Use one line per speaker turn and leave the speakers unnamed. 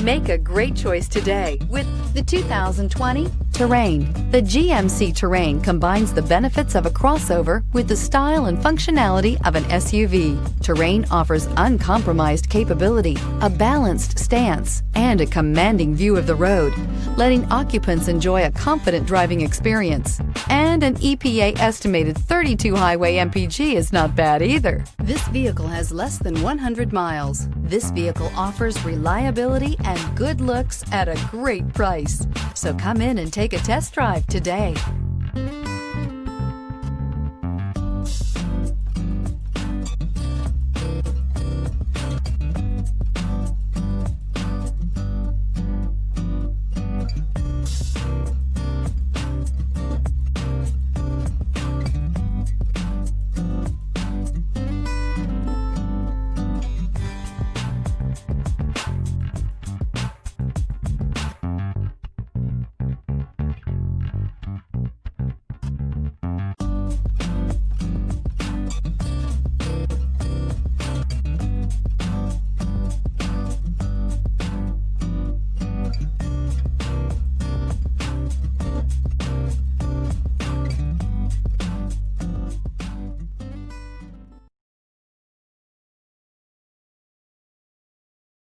Make a great choice today with the 2020 Terrain. The GMC Terrain combines the benefits of a crossover with the style and functionality of an SUV. Terrain offers uncompromised capability, a balanced stance, and a commanding view of the road, letting occupants enjoy a confident driving experience. And an EPA estimated 32 highway MPG is not bad either. This vehicle has less than 100 miles. This vehicle offers reliability and good looks at a great price. So come in and take a test drive today.